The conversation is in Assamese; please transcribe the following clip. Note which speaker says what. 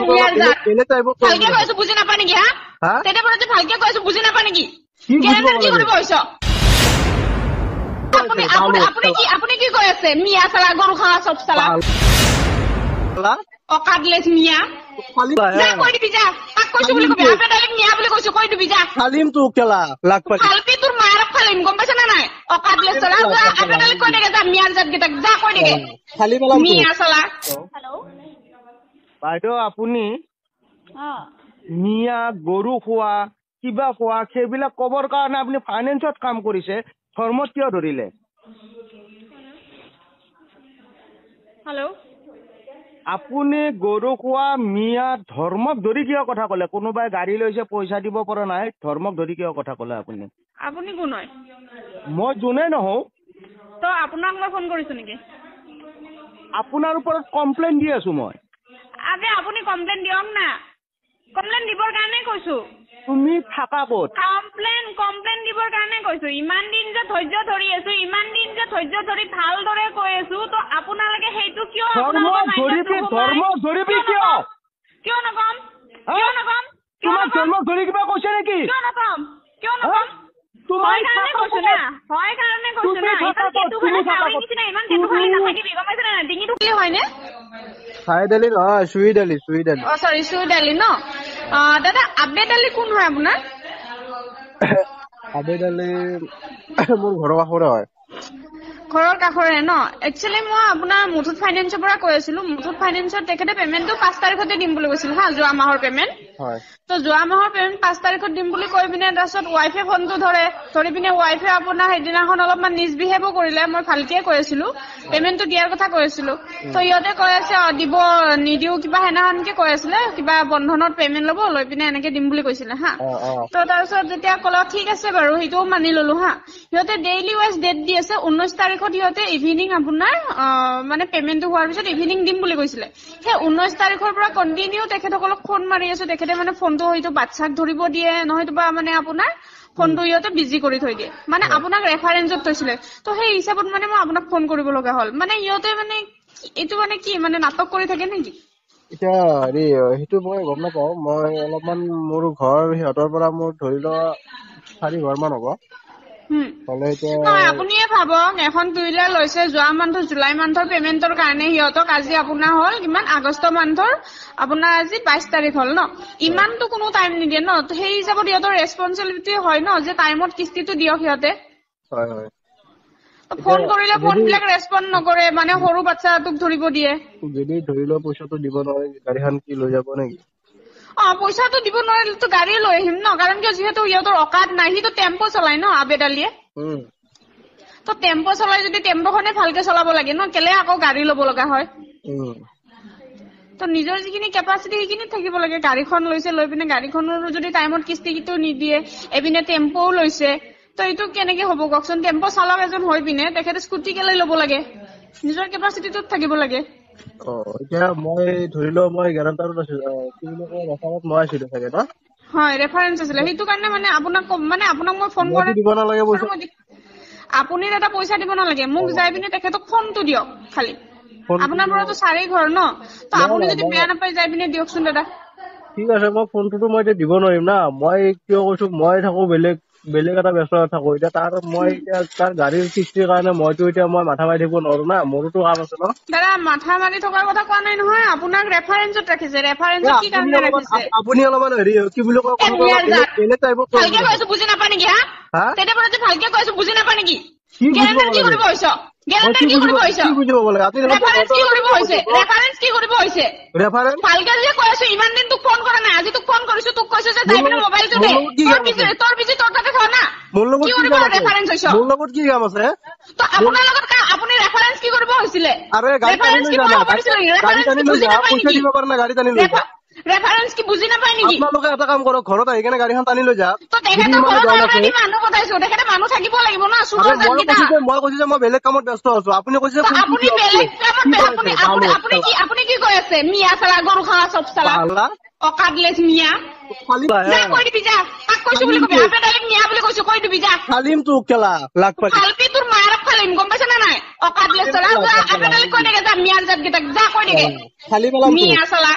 Speaker 1: ভালকে কৈছো বুজি নাপা নেকি হা তেতিয়া পৰা যে ভালকে কৈছো বুজি নাপা নেকি গেৰেণ্টাৰ কি কৰিব হৈছে আপুনি কি কৈ আছে মিয়া চালা গৰু খাৱা চব চালা অকাদলেছ মিয়া যা কৈ দিবি যা তাক কৈছো বুলি কবি আপে ডাইৰেক্ট মিয়া বুলি কৈছো কৈ দিবি যা
Speaker 2: খালিম তো কেলা লাগ পালি
Speaker 1: খালপি তোৰ মাৰ খালিম গম পাইছ না নাই অকাদলেছ চালা যা আপে ডাইৰেক্ট কৈ দেগে যা মিয়াৰ জাত গিটাক যা কৈ দেগে
Speaker 2: খালি পেলাম
Speaker 1: মিয়া চালা
Speaker 3: হেল্ল'
Speaker 2: বাইদেউ আপুনি মিয়া গৰু খোৱা কিবা খোৱা সেইবিলাক কবৰ কাৰণে আপুনি ফাইনেন্সত কাম কৰিছে ধৰ্মত কিয় ধৰিলে
Speaker 3: হেল্ল'
Speaker 2: আপুনি গৰু খোৱা মিয়া ধৰ্মক ধৰি কিয় কথা ক'লে কোনোবাই গাড়ী লৈছে পইচা দিব পৰা নাই ধৰ্মক ধৰি কিয় কথা ক'লে আপুনি
Speaker 3: আপুনি কোন হয়
Speaker 2: মই যোনে নহওঁ
Speaker 3: তো আপোনাক মই ফোন কৰিছো নেকি
Speaker 2: আপোনাৰ ওপৰত কমপ্লেইন দি আছো মই
Speaker 3: আগে আপুনি কমপ্লেইন দিয়ক না কমপ্লেইন দিবৰ কাৰণে কৈছো
Speaker 2: তুমি থাকা ক'ত
Speaker 3: কমপ্লেইন দিবৰ কাৰণে কৈছো ইমান দিন যে ধৈৰ্য ধৰি আছো ইমান দিন যে ধৈৰ্য ধৰি ভালদৰে কৈ আছো তো আপোনালোকে সেইটো কিয়
Speaker 2: ধৰ্ম ধৰিবি
Speaker 3: কিয় নকম
Speaker 2: তোমাক ধৰ্ম ধৰি কিবা কৈছে নেকি
Speaker 3: কিয় নকম হয় কাৰণে কৈছো না ইমান টেটু খালি নাথাকিবি গম পাইছ না ডিঙিটো কি হয়নে
Speaker 2: চাইডালি নহয় চুইডালি
Speaker 3: সৰি চুইডালি ন দাদা আবেদ আলি কোন হয় আপোনাৰ
Speaker 2: আবেদালি মোৰ ঘৰৰ কাষৰে হয়
Speaker 3: ঘৰৰ কাষৰে ন একচুৱেলি মই আপোনাৰ মুথুত ফাইনেন্সৰ পৰা কৈ আছিলো মুথুত ফাইনেন্সৰ তেখেতে পেমেণ্টটো 5 তাৰিখতে দিম বুলি কৈছিল হা যোৱা মাহৰ পেমেণ্ট
Speaker 2: হয়
Speaker 3: তো যোৱা মাহৰ পেমেণ্ট 5 তাৰিখত দিম বুলি কৈ পিনে তাৰপিছত ৱাইফে ফোনটো ধৰি পিনে ৱাইফে আপোনাৰ সেইদিনাখন অলপমান মিছবিহেভো কৰিলে মই ভালকে কৈ আছিলো পেমেণ্টটো দিয়াৰ কথা কৈ আছিলো তো ইহঁতে কৈ আছে দিব নিদিও কিবা হেনাহানকে কৈ আছিলে কিবা বন্ধনত পেমেণ্ট ল'ব লৈ পিনে এনেকে দিম বুলি কৈছিলে হা তো তাৰপিছত যেতিয়া ক'লে ঠিক আছে বাৰু সেইটোও মানি ললো হা সিহঁতে ডেইলি ৱাইজ ডেট দি আছে 19 তাৰিখত সিহঁতে ইভিনিং আপোনাৰ মানে পেমেণ্টটো হোৱাৰ পিছত ইভিনিং দিম বুলি কৈছিলে সেই 19 তাৰিখৰ পৰা কণ্টিনিউ তেখেতসকলক ফোন মাৰি আছো তেখেতে মানে ফোনটো হয়তো বাচ্চাক ধৰিব দিয়ে নহয়তো বা মানে আপোনাৰ ফোনটো ইহঁতে বিজি কৰি থৈ দিয়ে মানে আপোনাক ৰেফাৰেঞ্চত থৈছিলে তো সেই হিচাপত মানে মই আপোনাক ফোন কৰিব লগা হ'ল মানে ইহঁতে মানে এইটো মানে কি মানে নাটক কৰি থাকে নেকি
Speaker 2: এতিয়া হেৰি সেইটো মই গম নাপাওঁ মই অলপমান মোৰ ঘৰ সিহঁতৰ পৰা মোৰ ধৰি লোৱা 4 ঘৰ মান হ'ব
Speaker 3: আপুনিয়ে ভাবক এখন টুইলাৰ লৈছে যোৱা মান্থৰ জুলাই মান্থৰ পেমেণ্টৰ কাৰণে সিহঁতক আজি আপোনাৰ হ'ল কিমান আগষ্ট মান্থৰ আপোনাৰ আজি 22 তাৰিখ হ'ল ন ইমানটো কোনো টাইম নিদিয়ে ন সেই হিচাপত সিহঁতৰ ৰেছপন্সিবিলিটি হয় ন যে টাইমত কিস্তিটো দিয়ক সিহঁতে
Speaker 2: হয়
Speaker 3: ফোন কৰিলে ফোনবিলাক ৰেছপন্ড নকৰে মানে সৰু বাচ্চাটোক ধৰিব দিয়ে
Speaker 2: যদি ধৰি লোৱা পইচাটো দিব নোৱাৰে গাড়ীখন কি লৈ যাব নেকি
Speaker 3: পইচাটো দিব নোৱাৰিলেতো গাড়ী লৈ আহিম ন কাৰণ কিয় যিহেতু সিহঁতৰ অকাদ নাই সিটো টেম্পো চলাই ন আবেদালিয়ে তো টেম্পো চলাই যদি টেম্পোখনে ভালকে চলাব লাগে ন কেলে আকৌ গাড়ী ল'ব লগা হয় তো নিজৰ যিখিনি কেপাচিটি সেইখিনি থাকিব লাগে গাড়ীখন লৈছে লৈ পিনে গাড়ীখনৰ যদি টাইমত কিস্তিটো নিদিয়ে এপিনে টেম্পোও লৈছে তো এইটো কেনেকে হ'ব কওকচোন টেম্পো চালক এজন হৈ পিনে তেখেতে স্কুটি কেলে ল'ব লাগে নিজৰ কেপাচিটিটোত থাকিব লাগে
Speaker 2: এতিয়া মই ধৰি লও মই গেৰাণ্টাৰত আছিলো কি বুলি কয় ৰেফাৰত মই আছিলো চাগে ন
Speaker 3: হয় ৰেফাৰেঞ্চ আছিলে সেইটো কাৰণে মানে আপোনাক মই ফোন কৰি
Speaker 2: দিব নালাগে পইচা
Speaker 3: আপুনি এটা পইচা দিব নালাগে মোক যাই পিনে তেখেতক ফোনটো দিয়ক খালি আপোনাৰ পৰাতো 4 ঘৰ ন তো আপুনি যদি বেয়া নাপাই যাই পিনে দিয়কচোন দাদা
Speaker 2: ঠিক আছে মই ফোনটোতো মই এতিয়া দিব নোৱাৰিম না মই কিয় কৈছো মই থাকো বেলেগ এটা ব্যস্ত থাকো এতিয়া মই এতিয়া তাৰ গাড়ীৰ কিস্তিৰ কাৰণে মইতো এতিয়া মই মাথা মাৰি থাকিব নোৱাৰো না মোৰোতো কাম আছে ন
Speaker 3: দাদা মাথা মাৰি থকাৰ কথা কোৱা নাই নহয় আপোনাক ৰেফাৰেঞ্চত ৰাখিছে ৰেফাৰেঞ্চত কি কাৰণে ৰাখিছে
Speaker 2: আপুনি অলপমান হেৰি কি বুলি কয় বেলেগ টাইপৰ
Speaker 3: ভালকে কৈছো বুজি নাপা নেকি হা তেতিয়া পৰা যে ভালকে কৈছো বুজি নাপা নেকি গেৰেণ্টাৰ কি কৰিব হৈছে গেৰেণ্টাৰ কি কৰিব হৈছে
Speaker 2: কি বুজি পাব লাগে আপুনি
Speaker 3: ৰেফাৰেঞ্চ কি কৰিব হৈছে
Speaker 2: ৰেফাৰেঞ্চ
Speaker 3: ভালকে যে কৈ আছো ইমান দিন তোক ফোন কৰা নাই আজি তোক ফোন কৰিছো তোক কৈছো যে যাই পিনে মোবাইলটো দে তোৰ বিজি তোৰ তাতে থ না
Speaker 2: মোৰ লগত
Speaker 3: কি কৰিব ৰেফাৰেঞ্চ হৈছে
Speaker 2: মোৰ লগত কি কাম আছে
Speaker 3: তো আপোনাৰ লগত আপুনি ৰেফাৰেঞ্চ কি কৰিব হৈছিলে
Speaker 2: আৰে গাড়ী টানি লৈ যা পইচা দিব পাৰা না গাড়ী টানি লৈ যা
Speaker 3: ৰেফাৰেঞ্চ কি বুজি নাপায় নেকি
Speaker 2: আপোনালোকে এটা কাম কৰক ঘৰত আহি কেনে গাড়ীখন টানি লৈ যাওক
Speaker 3: তো তেখেতে ঘৰত মানুহ পঠাইছো তেখেতে মানুহ থাকিব লাগিব না সুন্দৰ জানকিটা
Speaker 2: মই কৈছো যে মই বেলেগ কামত ব্যস্ত আছো আপুনি কৈছে
Speaker 3: আপুনি বেলেগ কামত আপুনি কি কৈ আছে মিয়া চালা গৰু খাৱা চব চালা অকাদলেছ মিয়া যা কৈ দিবি যা তাক কৈছো বুলি কবি আপে ডাইৰেক্ট মিয়া বুলি কৈছো কৈ দিবি যা
Speaker 2: খালিম তো কেলা লাগ পালি
Speaker 3: খালপি তোৰ মাৰ খালিম গম পাইছ না নাই অকাদলেছ চালা যা আপে ডাইৰেক্ট কৈ দেগে যা মিয়াৰ জাত গিটাক যা কৈ দেগে
Speaker 2: খালি পেলাম
Speaker 3: মিয়া চালা